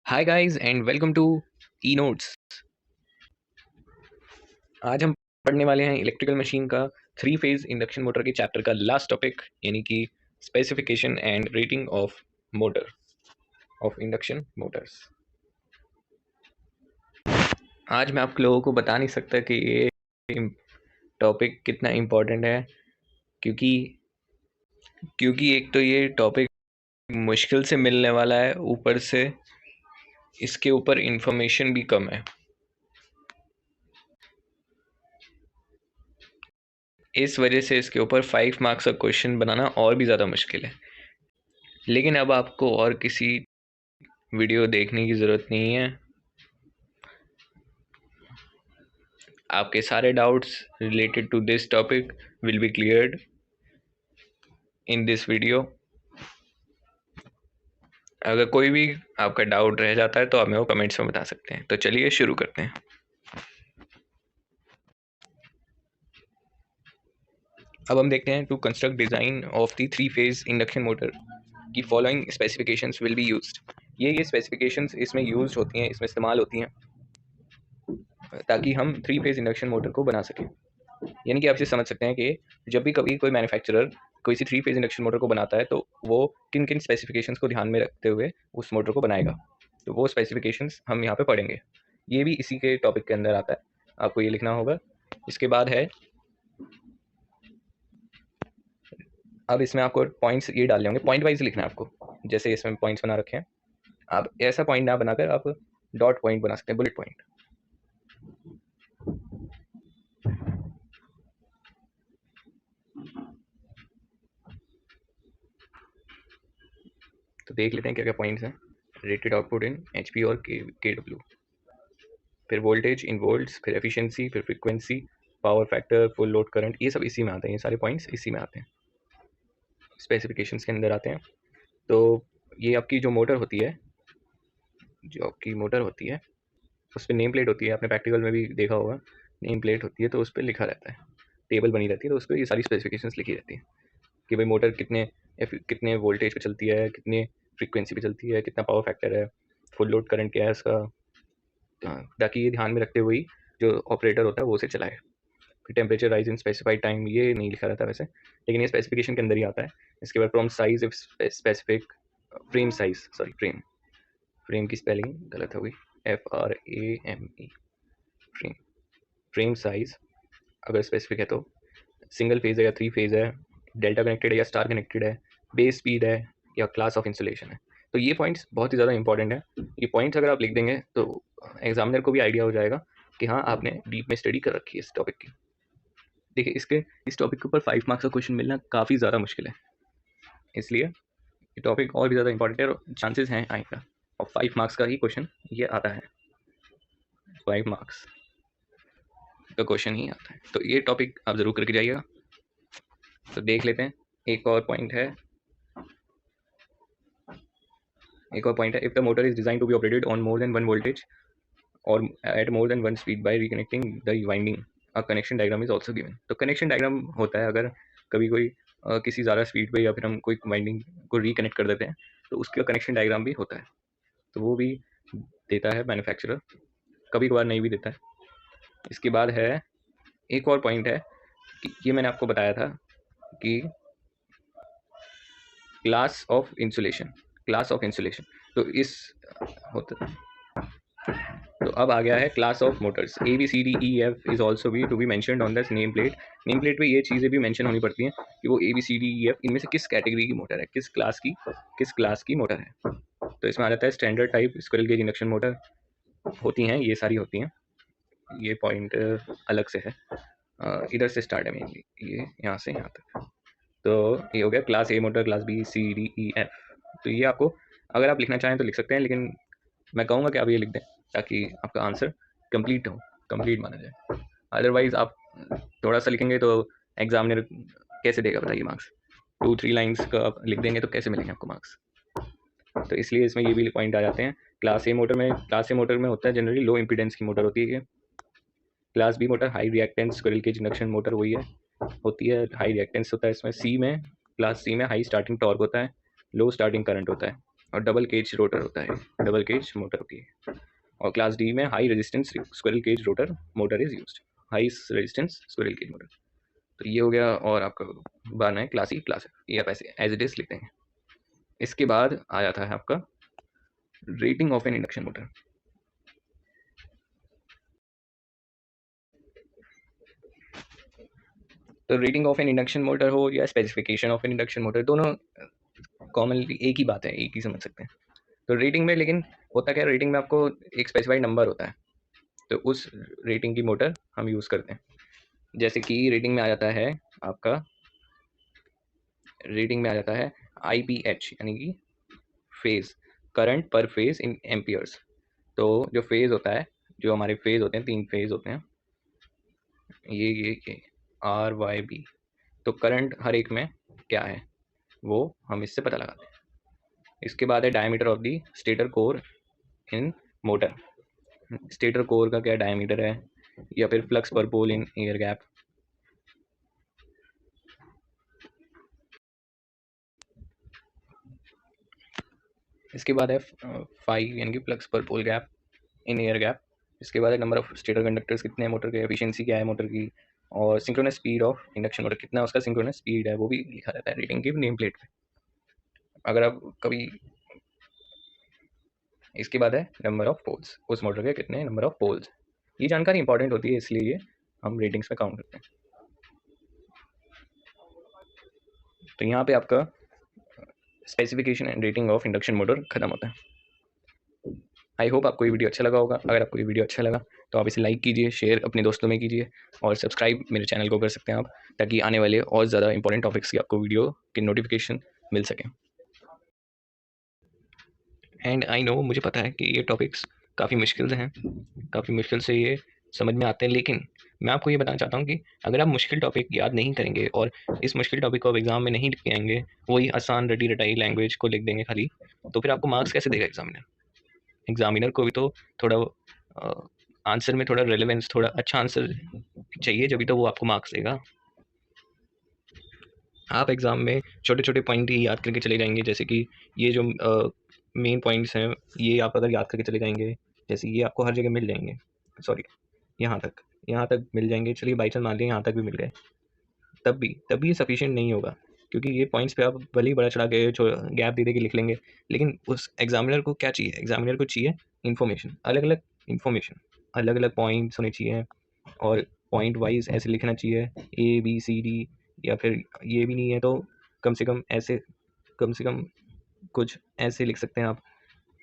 Hi guys and welcome to E Notes. आज हम पढ़ने वाले हैं इलेक्ट्रिकल मशीन का थ्री फेज इंडक्शन मोटर के चैप्टर का लास्ट टॉपिक, यानी कि specification and rating of motor of induction motors. आज मैं आप लोगों को बता नहीं सकता कि ये टॉपिक कितना इम्पोर्टेंट है, क्योंकि एक तो ये टॉपिक मुश्किल से मिलने वाला है, ऊपर से इसके ऊपर इंफॉर्मेशन भी कम है। इस वजह से इसके ऊपर 5 मार्क्स का क्वेश्चन बनाना और भी ज़्यादा मुश्किल है। लेकिन अब आपको और किसी वीडियो देखने की ज़रूरत नहीं है। आपके सारे doubts related to this topic will be cleared in this video. अगर कोई भी आपका डाउट रह जाता है तो आप मेरे को कमेंट्स में बता सकते हैं। तो चलिए शुरू करते हैं। अब हम देखते हैं to construct design of the three phase induction motor की following specifications will be used. ये स्पेसिफिकेशंस इसमें यूज होती हैं, इसमें इस्तेमाल होती हैं ताकि हम थ्री फेज इंडक्शन मोटर को बना सकें। यानी कि आप इसे समझ सकते हैं कि जब भी कभी कोई मैन्युफैक्चरर कोई सी थ्री फेज इंडक्शन मोटर को बनाता है तो वो किन किन स्पेसिफिकेशंस को ध्यान में रखते हुए उस मोटर को बनाएगा, तो वो स्पेसिफिकेशंस हम यहाँ पे पढ़ेंगे। ये भी इसी के टॉपिक के अंदर आता है, आपको ये लिखना होगा। इसके बाद है, अब इसमें आपको पॉइंट्स ये डालने होंगे, पॉइंट वाइज लिखना है आपको। जैसे इसमें पॉइंट्स बना रखे हैं, आप ऐसा पॉइंट ना बनाकर आप डॉट पॉइंट बना सकते हैं, बुलेट पॉइंट। तो देख लेते हैं क्या क्या पॉइंट्स हैं। रेटेड आउटपुट इन एचपी और के डब्ल्यू, फिर वोल्टेज इन वोल्ट्स, फिर एफिशिएंसी, फिर frequency, power factor, full load current, ये सब इसी में आते हैं। ये सारे पॉइंट्स इसी में आते हैं, स्पेसिफिकेशंस के अंदर आते हैं। तो ये आपकी जो मोटर होती है, उस पर नेम प्लेट होती है। आपने प्रैक्टिकल में भी देखा होगा, नेम प्लेट होती है तो उस पर लिखा रहता है, टेबल बनी रहती है, तो उस पर ये सारी स्पेसिफिकेशंस लिखी रहती है कि भाई मोटर कितने वोल्टेज पे चलती है, कितने फ्रीक्वेंसी पे चलती है, कितना पावर फैक्टर है, फुल लोड करंट क्या है इसका, ताकि ये ध्यान में रखते हुए ही जो ऑपरेटर होता है वो उसे चलाए। फिर temperature rise in specified time, ये नहीं लिखा रहता वैसे, लेकिन ये स्पेसिफिकेशन के अंदर ही आता है। इसके बाद prompt size if specific, frame size, sorry frame की स्पेलिंग गलत हो गई, FRAME, फ्रेम फ्रेम साइज अगर स्पेसिफिक है तो, सिंगल फेज है या थ्री फेज है, डेल्टा कनेक्टेड है या स्टार कनेक्टेड है, बेस स्पीड है या क्लास ऑफ इंसुलेशन है। तो ये पॉइंट्स बहुत ही ज़्यादा इंपॉर्टेंट है। ये पॉइंट्स अगर आप लिख देंगे तो एग्जामिनर को भी आइडिया हो जाएगा कि हाँ आपने डीप में स्टडी कर रखी है इस टॉपिक की। देखिए इस टॉपिक के ऊपर 5 मार्क्स का क्वेश्चन मिलना काफ़ी ज़्यादा मुश्किल है, इसलिए ये टॉपिक और भी ज़्यादा इंपॉर्टेंट है और चांसेस हैं आएगा। और 5 मार्क्स का ही क्वेश्चन ये आता है, 5 मार्क्स का क्वेश्चन ही आता है। तो ये टॉपिक आप ज़रूर करके जाइएगा। तो देख लेते हैं, एक और पॉइंट है, if the motor is design to be operated on more than one voltage और at more than one speed by reconnecting the winding, a connection diagram is also given. तो कनेक्शन डायग्राम होता है अगर कभी कोई किसी ज़्यादा स्पीड पे या फिर हम कोई वाइंडिंग को रिकनेक्ट कर देते हैं तो उसका कनेक्शन डायग्राम भी होता है, तो वो भी देता है मैन्युफैक्चरर, कभी कभार नहीं भी देता है। इसके बाद है एक और पॉइंट है कि ये मैंने आपको बताया था कि क्लास ऑफ इंसुलेशन, तो इस होता, तो अब आ गया है class of motors. ABCDEF is also भी to be mentioned on this name plate पे ये चीज़ें भी मेंशन होनी पड़ती हैं कि वो ABCDEF इनमें से किस कैटेगरी की मोटर है, किस क्लास की मोटर है। तो इसमें आ जाता है standard type squirrel gauge induction motor होती हैं, ये सारी होती हैं। ये पॉइंट अलग से है, इधर से स्टार्ट है मेनली, ये यहाँ से यहाँ तक। तो ये हो गया क्लास ए मोटर, क्लास BCDEF। तो ये आपको अगर आप लिखना चाहें तो लिख सकते हैं, लेकिन मैं कहूँगा कि आप ये लिख दें ताकि आपका आंसर कंप्लीट माना जाए। अदरवाइज आप थोड़ा सा लिखेंगे तो एग्जामिनर कैसे देगा बताइए मार्क्स। 2-3 लाइन्स का आप लिख देंगे तो कैसे मिलेंगे आपको मार्क्स। तो इसलिए इसमें ये भी पॉइंट आ जाते हैं। क्लास ए मोटर में होता है जनरली लो इम्पीडेंस की मोटर होती है। Class B motor high reactance squirrel cage induction motor वही है, होती है, हाई रिएक्टेंस होता है इसमें। क्लास सी में हाई स्टार्टिंग टॉर्क होता है, लो स्टार्टिंग करंट होता है। और डबल केज रोटर होता है, डबल केज मोटर होती है। और क्लास डी में high resistance squirrel cage rotor motor is used, high resistance squirrel cage motor. तो ये हो गया। और आपका बनाना है क्लास ई क्लास एफ, ये आप ऐसे एज इट इज लिखते हैं। इसके बाद आ जाता है आपका rating of an induction motor. तो rating of an induction motor हो या specification of an induction motor, दोनों कॉमनली एक ही बात है, एक ही समझ सकते हैं। तो रेटिंग में लेकिन होता क्या है, रेटिंग में आपको एक स्पेसिफाइड नंबर होता है, तो उस रेटिंग की मोटर हम यूज़ करते हैं। जैसे कि रेटिंग में आ जाता है आपका, रेटिंग में आ जाता है IPH यानी कि फेज, करंट पर फेज इन एम्पियर्स। तो जो फेज होता है, जो हमारे फेज होते हैं, 3 फेज होते हैं, ये RYB। तो करंट हर एक में क्या है वो हम इससे पता लगाते हैं। इसके बाद है diameter of the stator core in motor. Stator core का क्या डायमीटर है, या फिर फ्लक्स पर पोल इन एयर गैप। इसके बाद है फाइव यानी कि फ्लक्स पर पोल गैप इन एयर गैप। इसके बाद है नंबर ऑफ स्टेटर कंडक्टर्स कितने हैं मोटर के, एफिशिएंसी क्या है मोटर की, और synchronous speed of induction motor कितना उसका सिंक्रोनस स्पीड है, वो भी लिखा रहता है रेटिंग की नेम प्लेट पे, अगर आप कभी। इसके बाद है नंबर ऑफ पोल्स, उस मोटर के कितने नंबर ऑफ पोल्स। ये जानकारी इंपॉर्टेंट होती है, इसलिए हम रेटिंग्स में काउंट करते हैं। तो यहाँ पे आपका specification and rating of induction motor खत्म होता है। आई होप आपको ये वीडियो अच्छा लगा होगा। अगर आपको ये वीडियो अच्छा लगा तो आप इसे लाइक कीजिए, शेयर अपने दोस्तों में कीजिए, और सब्सक्राइब मेरे चैनल को कर सकते हैं आप, ताकि आने वाले और ज़्यादा इंपॉर्टेंट टॉपिक्स की आपको वीडियो की नोटिफिकेशन मिल सके। एंड आई नो, मुझे पता है कि ये टॉपिक्स काफ़ी मुश्किल हैं, काफ़ी मुश्किल से ये समझ में आते हैं, लेकिन मैं आपको ये बताना चाहता हूँ कि अगर आप मुश्किल टॉपिक याद नहीं करेंगे और इस मुश्किल टॉपिक को आप एग्ज़ाम में नहीं लिख के आएंगे, वही आसान रटी रटाई लैंग्वेज को लिख देंगे खाली, तो फिर आपको मार्क्स कैसे देगा एग्जामिनर। एग्जामिनर को भी तो थोड़ा आंसर में थोड़ा रेलेवेंस, थोड़ा अच्छा आंसर चाहिए, जब भी तो वो आपको मार्क्स देगा। आप एग्ज़ाम में छोटे छोटे पॉइंट ही याद करके चले जाएंगे, जैसे कि ये जो मेन पॉइंट्स हैं, ये आप अगर याद करके चले जाएंगे, जैसे ये आपको हर जगह मिल जाएंगे, सॉरी यहाँ तक मिल जाएंगे, चलिए बाई चांस मान लिया यहाँ तक भी मिल गए, तब भी सफिशिएंट नहीं होगा, क्योंकि ये पॉइंट्स पे आप भले ही बड़ा चढ़ा के गैप दे दे के लिख लेंगे, लेकिन उस एग्जामिनर को क्या चाहिए, एग्जामिनर को चाहिए इन्फॉर्मेशन, अलग अलग इन्फॉर्मेशन, अलग अलग पॉइंट्स होने चाहिए, और पॉइंट वाइज ऐसे लिखना चाहिए ABCD, या फिर ये भी नहीं है तो कम से कम ऐसे, कम से कम कुछ ऐसे लिख सकते हैं आप,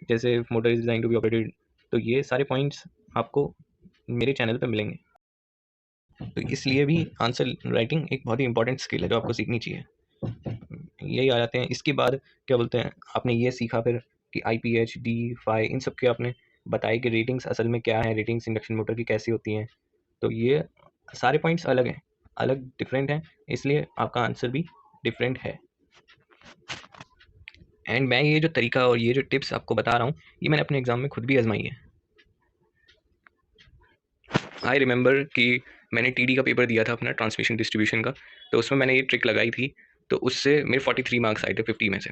जैसे motor is design to be operated. तो ये सारे पॉइंट्स आपको मेरे चैनल पे मिलेंगे। तो इसलिए भी आंसर राइटिंग एक बहुत ही इंपॉर्टेंट स्किल है जो आपको सीखनी चाहिए। यही आ जाते हैं। इसके बाद क्या बोलते हैं, आपने ये सीखा फिर कि IPH D फाई, इन सब के आपने बताया कि रेटिंग्स असल में क्या है, रेटिंग्स इंडक्शन मोटर की कैसी होती हैं। तो ये सारे पॉइंट्स अलग हैं, अलग डिफरेंट हैं, इसलिए आपका आंसर भी डिफरेंट है। एंड मैं ये जो तरीका और ये जो टिप्स आपको बता रहा हूँ, ये मैंने अपने एग्ज़ाम में खुद भी आजमाई है। आई रिमेंबर कि मैंने TD का पेपर दिया था अपना, ट्रांसमिशन डिस्ट्रीब्यूशन का, तो उसमें मैंने ये ट्रिक लगाई थी, तो उससे मेरे 43 मार्क्स आए थे 50 में से।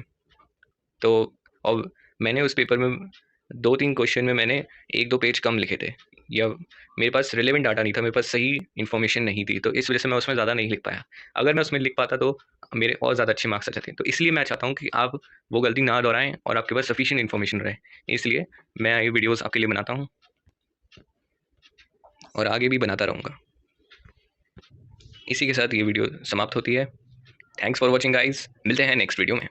तो और मैंने उस पेपर में 2-3 क्वेश्चन में मैंने 1-2 पेज कम लिखे थे, या मेरे पास रिलेवेंट डाटा नहीं था, मेरे पास सही इन्फॉर्मेशन नहीं थी, तो इस वजह से मैं उसमें ज़्यादा नहीं लिख पाया। अगर मैं उसमें लिख पाता तो मेरे और ज़्यादा अच्छे मार्क्स आ जाते। तो इसलिए मैं चाहता हूँ कि आप वो गलती ना दोहराएं और आपके पास सफिशिएंट इन्फॉर्मेशन रहे, इसलिए मैं ये वीडियोज़ आपके लिए बनाता हूँ और आगे भी बनाता रहूँगा। इसी के साथ ये वीडियो समाप्त होती है। थैंक्स फॉर वॉचिंग गाइज, मिलते हैं नेक्स्ट वीडियो में।